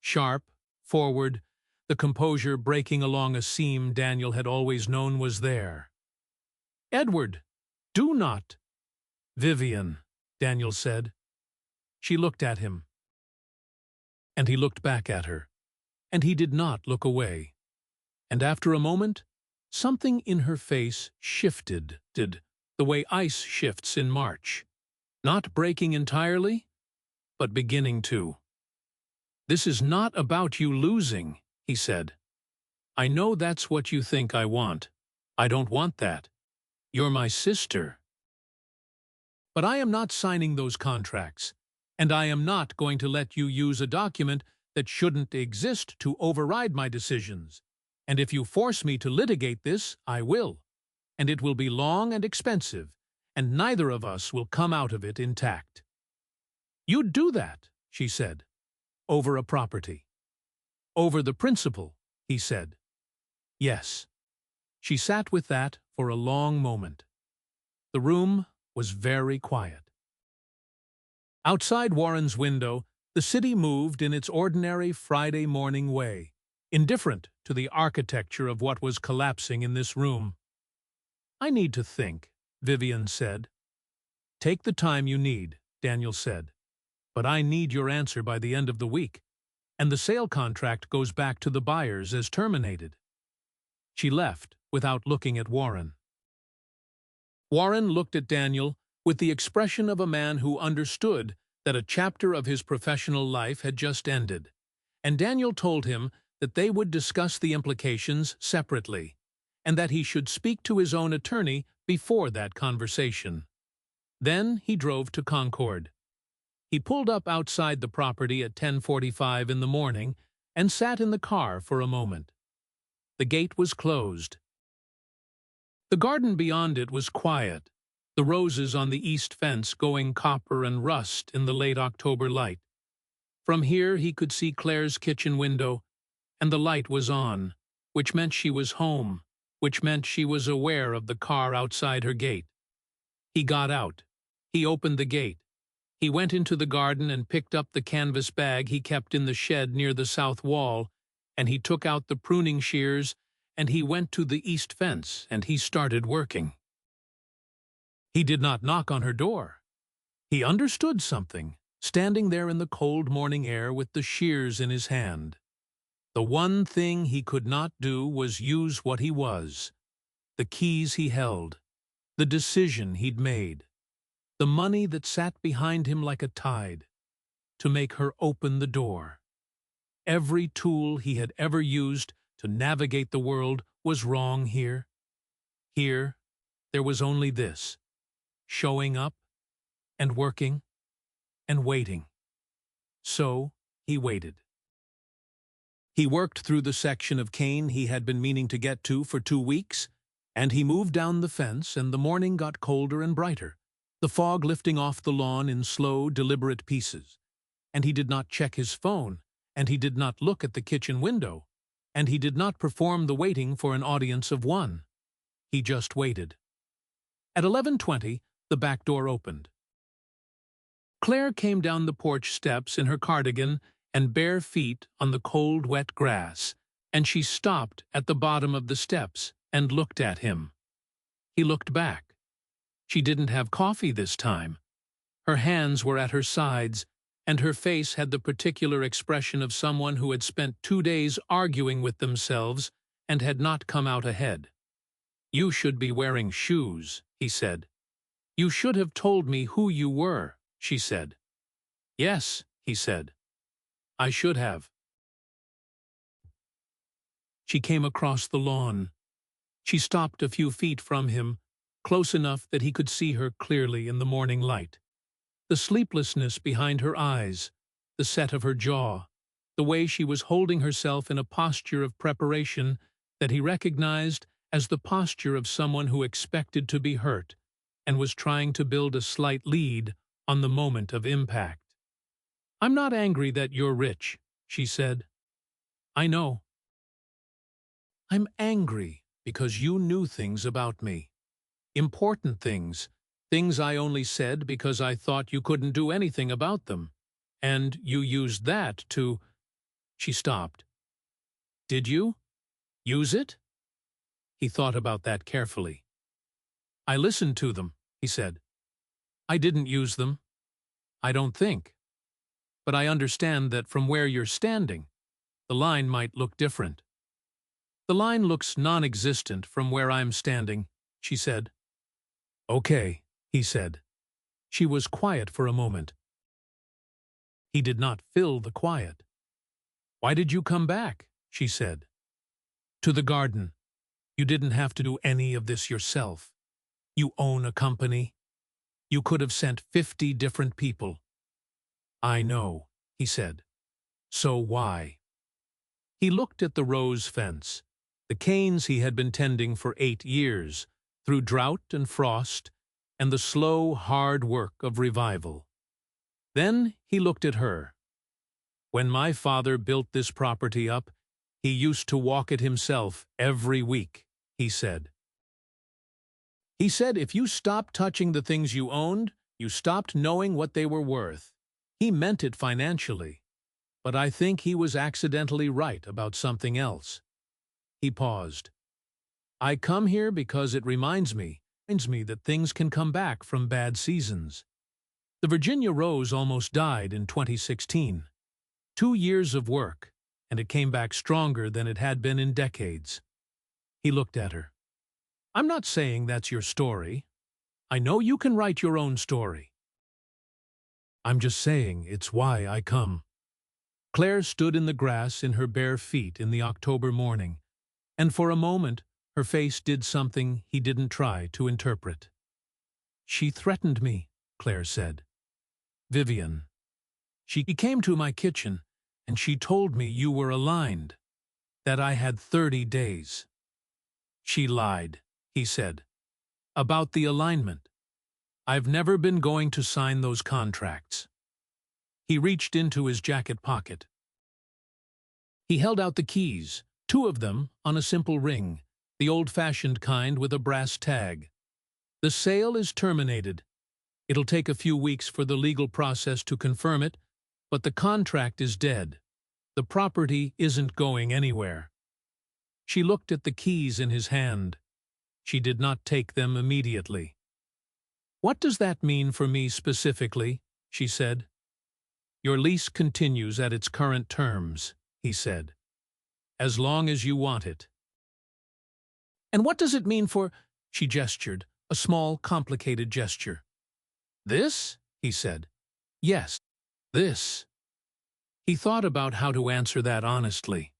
sharp, forward, the composure breaking along a seam Daniel had always known was there. "Edward, do not." "Vivienne," Daniel said. She looked at him. And he looked back at her. And he did not look away. And after a moment, something in her face shifted, the way ice shifts in March. Not breaking entirely, but beginning to. "This is not about you losing," he said. "I know that's what you think I want. I don't want that. You're my sister. But I am not signing those contracts, and I am not going to let you use a document that shouldn't exist to override my decisions. And if you force me to litigate this, I will. And it will be long and expensive, and neither of us will come out of it intact." "You'd do that," she said. "Over a property." "Over the principle," he said. "Yes." She sat with that for a long moment. The room was very quiet. Outside Warren's window, the city moved in its ordinary Friday morning way, indifferent to the architecture of what was collapsing in this room. "I need to think," Vivienne said. "Take the time you need," Daniel said. "But I need your answer by the end of the week, and the sale contract goes back to the buyers as terminated." She left without looking at Warren. Warren looked at Daniel with the expression of a man who understood that a chapter of his professional life had just ended, and Daniel told him that they would discuss the implications separately, and that he should speak to his own attorney before that conversation. Then he drove to Concord. He pulled up outside the property at 10:45 in the morning and sat in the car for a moment. The gate was closed. The garden beyond it was quiet, the roses on the east fence going copper and rust in the late October light. From here he could see Claire's kitchen window, and the light was on, which meant she was home, which meant she was aware of the car outside her gate. He got out. He opened the gate. He went into the garden and picked up the canvas bag he kept in the shed near the south wall, and he took out the pruning shears, and he went to the east fence, and he started working. He did not knock on her door. He understood something, standing there in the cold morning air with the shears in his hand. The one thing he could not do was use what he was, the keys he held, the decision he'd made, the money that sat behind him like a tide, to make her open the door. Every tool he had ever used to navigate the world was wrong here. Here, there was only this: showing up and working and waiting. So he waited. He worked through the section of cane he had been meaning to get to for 2 weeks, and he moved down the fence, and the morning got colder and brighter, the fog lifting off the lawn in slow, deliberate pieces. And he did not check his phone, and he did not look at the kitchen window, and he did not perform the waiting for an audience of one. He just waited. At 11:20, the back door opened. Claire came down the porch steps in her cardigan and bare feet on the cold, wet grass, and she stopped at the bottom of the steps and looked at him. He looked back. She didn't have coffee this time. Her hands were at her sides, and her face had the particular expression of someone who had spent 2 days arguing with themselves and had not come out ahead. "You should be wearing shoes," he said. "You should have told me who you were," she said. "Yes," he said. "I should have." She came across the lawn. She stopped a few feet from him, close enough that he could see her clearly in the morning light. The sleeplessness behind her eyes, the set of her jaw, the way she was holding herself in a posture of preparation that he recognized as the posture of someone who expected to be hurt and was trying to build a slight lead on the moment of impact. "I'm not angry that you're rich," she said. "I know. I'm angry because you knew things about me. Important things, things I only said because I thought you couldn't do anything about them. And you used that to—" She stopped. "Did you? Use it?" He thought about that carefully. "I listened to them," he said. "I didn't use them. I don't think. But I understand that from where you're standing, the line might look different." "The line looks non-existent from where I'm standing," she said. "Okay," he said. She was quiet for a moment. He did not fill the quiet. "Why did you come back?" she said. "To the garden. You didn't have to do any of this yourself. You own a company. You could have sent 50 different people." "I know," he said. "So why?" He looked at the rose fence, the canes he had been tending for 8 years, through drought and frost, and the slow, hard work of revival. Then he looked at her. "When my father built this property up, he used to walk it himself every week," he said. "He said if you stopped touching the things you owned, you stopped knowing what they were worth. He meant it financially, but I think he was accidentally right about something else." He paused. "I come here because it reminds me that things can come back from bad seasons. The Virginia rose almost died in 2016. 2 years of work, and it came back stronger than it had been in decades." He looked at her. "I'm not saying that's your story. I know you can write your own story. I'm just saying it's why I come." Claire stood in the grass in her bare feet in the October morning, and for a moment her face did something he didn't try to interpret. "She threatened me," Claire said. "Vivian. She came to my kitchen, and she told me you were aligned, that I had 30 days. "She lied," he said. "About the alignment. I've never been going to sign those contracts. He reached into his jacket pocket. He held out the keys, 2 of them on a simple ring, the old-fashioned kind with a brass tag. The sale is terminated. It'll take a few weeks for the legal process to confirm it, but the contract is dead. The property isn't going anywhere. She looked at the keys in his hand. She did not take them immediately. "What does that mean for me specifically?" she said. "Your lease continues at its current terms," he said, "as long as you want it." "And what does it mean for—" She gestured, a small, complicated gesture. "This?" he said. "Yes, this." He thought about how to answer that honestly.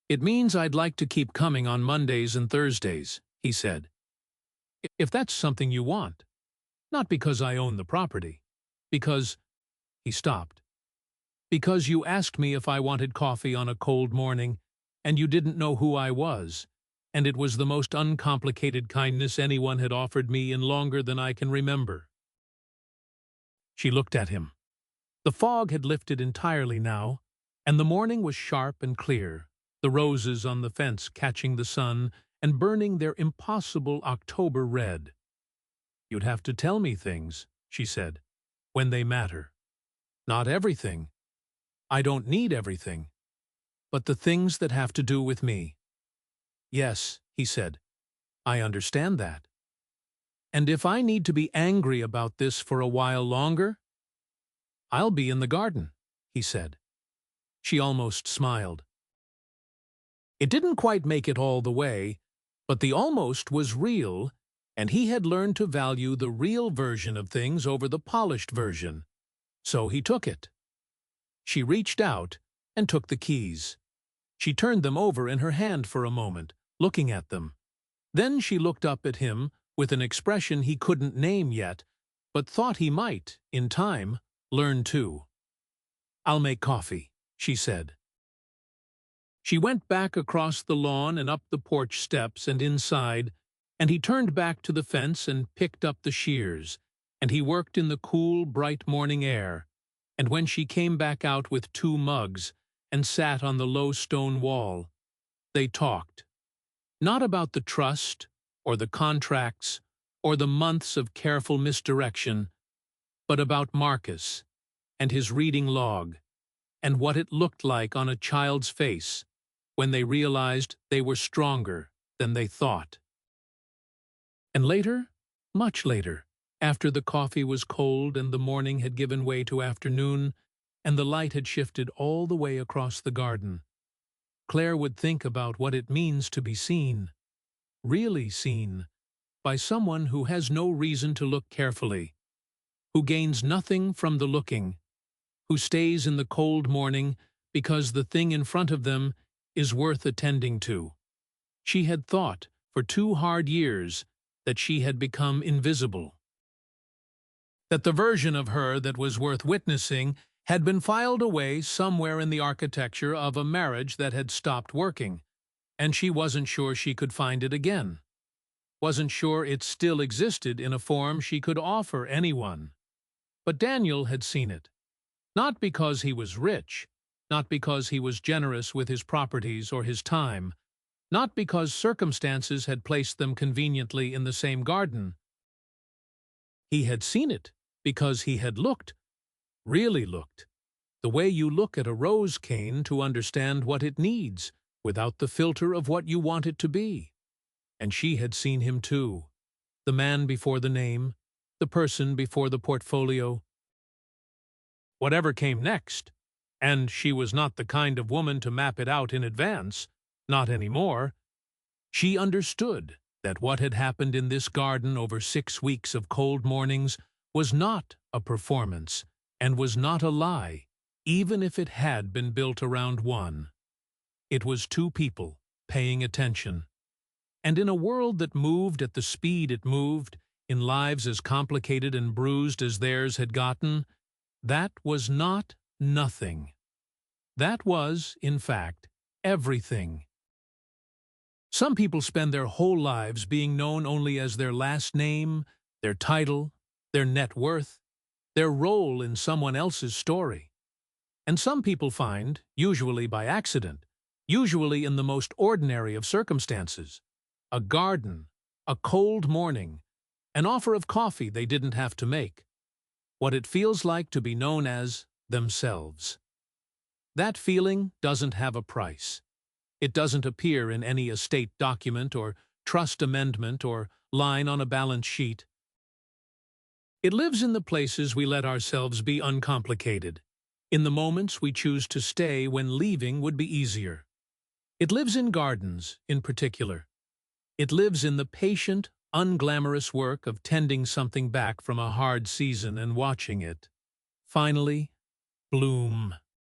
"It means I'd like to keep coming on Mondays and Thursdays," he said. "If that's something you want. Not because I own the property. Because—" He stopped. "Because you asked me if I wanted coffee on a cold morning, and you didn't know who I was, and it was the most uncomplicated kindness anyone had offered me in longer than I can remember." She looked at him. The fog had lifted entirely now, and the morning was sharp and clear, the roses on the fence catching the sun and burning their impossible October red. "You'd have to tell me things," she said, "when they matter. Not everything. I don't need everything. But the things that have to do with me." "Yes," he said, "I understand that. And if I need to be angry about this for a while longer, I'll be in the garden," he said. She almost smiled. It didn't quite make it all the way, but the almost was real, and he had learned to value the real version of things over the polished version. So he took it. She reached out and took the keys. She turned them over in her hand for a moment, looking at them. Then she looked up at him with an expression he couldn't name yet, but thought he might, in time, learn too. "I'll make coffee," she said. She went back across the lawn and up the porch steps and inside, and he turned back to the fence and picked up the shears, and he worked in the cool, bright morning air, and when she came back out with 2 mugs and sat on the low stone wall, they talked. Not about the trust, or the contracts, or the months of careful misdirection, but about Marcus and his reading log, and what it looked like on a child's face when they realized they were stronger than they thought. And later, much later, after the coffee was cold and the morning had given way to afternoon, and the light had shifted all the way across the garden, Claire would think about what it means to be seen, really seen, by someone who has no reason to look carefully, who gains nothing from the looking, who stays in the cold morning because the thing in front of them is worth attending to. She had thought, for 2 hard years, that she had become invisible. That the version of her that was worth witnessing had been filed away somewhere in the architecture of a marriage that had stopped working, and she wasn't sure she could find it again. Wasn't sure it still existed in a form she could offer anyone. But Daniel had seen it. Not because he was rich, not because he was generous with his properties or his time, not because circumstances had placed them conveniently in the same garden. He had seen it because he had looked, really looked, the way you look at a rose cane to understand what it needs, without the filter of what you want it to be. And she had seen him too, the man before the name, the person before the portfolio. Whatever came next, and she was not the kind of woman to map it out in advance, not anymore, she understood that what had happened in this garden over 6 weeks of cold mornings was not a performance and was not a lie, even if it had been built around one. It was 2 people paying attention. And in a world that moved at the speed it moved, in lives as complicated and bruised as theirs had gotten, that was not nothing. That was, in fact, everything. Some people spend their whole lives being known only as their last name, their title, their net worth, their role in someone else's story. And some people find, usually by accident, usually in the most ordinary of circumstances, a garden, a cold morning, an offer of coffee they didn't have to make, what it feels like to be known as themselves. That feeling doesn't have a price. It doesn't appear in any estate document or trust amendment or line on a balance sheet. It lives in the places we let ourselves be uncomplicated, in the moments we choose to stay when leaving would be easier. It lives in gardens, in particular. It lives in the patient, unglamorous work of tending something back from a hard season and watching it, finally, bloom.